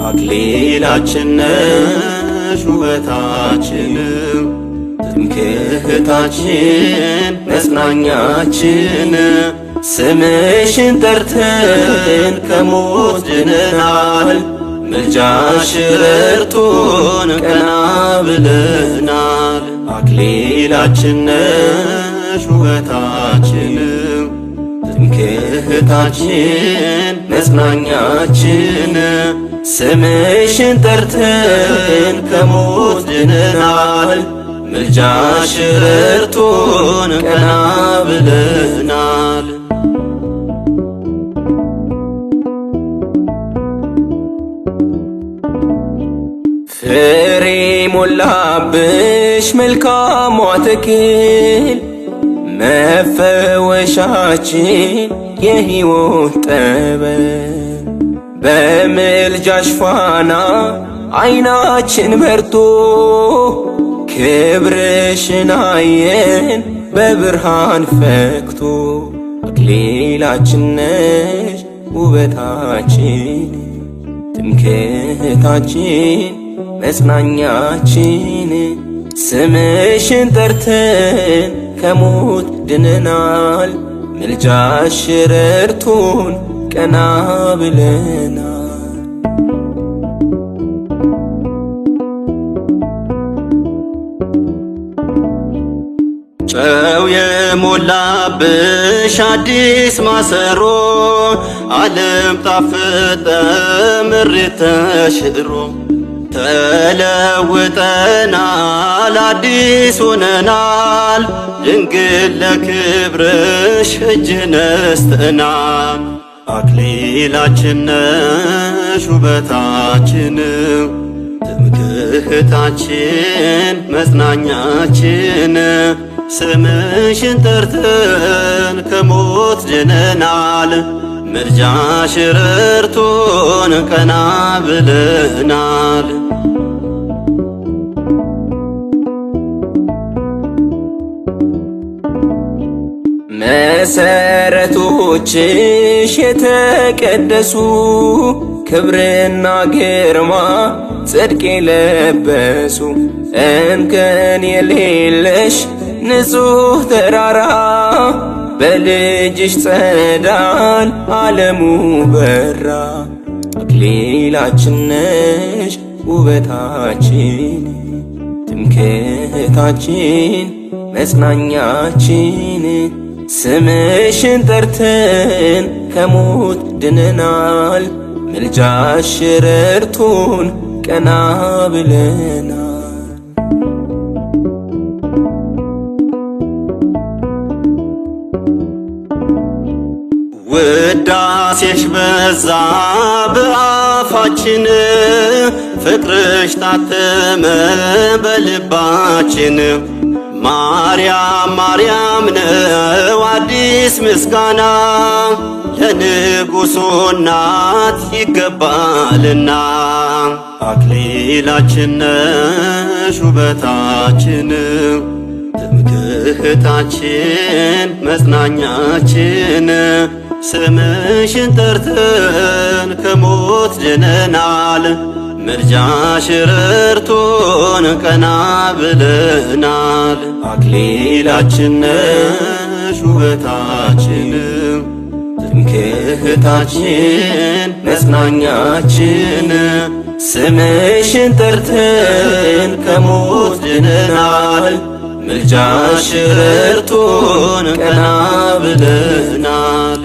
አክሊላችን ነሽ ውበታችን ትምክህታችን መጽናኛችን ስምሽን ጠርተን ከሞት ድነናል ምልጃሽ ረድቶን ቀና ብለናል። አክሊላችን ነሽ ውበታችን ትምክህታችን መጽናኛችን ስምሽን ጠርተን ከሞት ድነናል ምልጃሽ ረድቶን ቀና ብለናል። ፍሬ ሞላብሽ መልካሟ ተክል መፈወሻችን የሕይወት ጠበል በምልጃሽ ፋና ዓይናችን በርቶ ክብርሽን አየን በብርሃን ፈክቶ። አክሊላችን ነሽ ውበታችን ትምክህታችን መጽናኛችን ስምሽን ጠርተን ከሞት ድነናል ምልጃሽ ረድቶን ቀና ብለናል። ጨው የሞላብሽ አዲስ ማሰሮ ዓለም ጣፈጠ ምሬት ተሽሮ ተለውጠናል አዲስ ሆነናል ድንግል ለክብርሽ እጅ ነስተናል። አክሊላችን ነሽ ውበታችን ትምክህታችን መጽናኛችን ስምሽን ጠርተን ከሞት ድነናል ምልጃሽ ረድቶን ቀና ብለናል። መሰረቶችሽ የተቀደሱ ክብርና ግርማ ጽድቅ የለበሱ እንከን የሌለሽ ንጹሕ ተራራ በልጅሽ ጸዳል ዓለሙ በራ። አክሊላችን ነሽ ውበታችን ትምክህታችን መጽናኛችን ስምሽን ጠርተን ከሞት ድነናል ምልጃሽ ረድቶን ቀና ብለናል። ውዳሴሽ በዛ በአፋችን ፍቅርሽ ታተመ በልባችን ማርያም ማርያም ነው አዲስ ምስጋና ለንጉሡ እናት ይገባልና። አክሊላችን ነሽ ውበታችን ትምክህታችን መጽናኛችን ስምሽን ጠርተን ከሞት ድነናል ምልጃሽ ረድቶን ቀና ብለናል። አክሊላችን ነሽ ውበታችን ትምክህታችን መጽናኛችን ስምሽን ጠርተን ከሞት ድነናል ምልጃሽ ረድቶን ቀና ብለናል።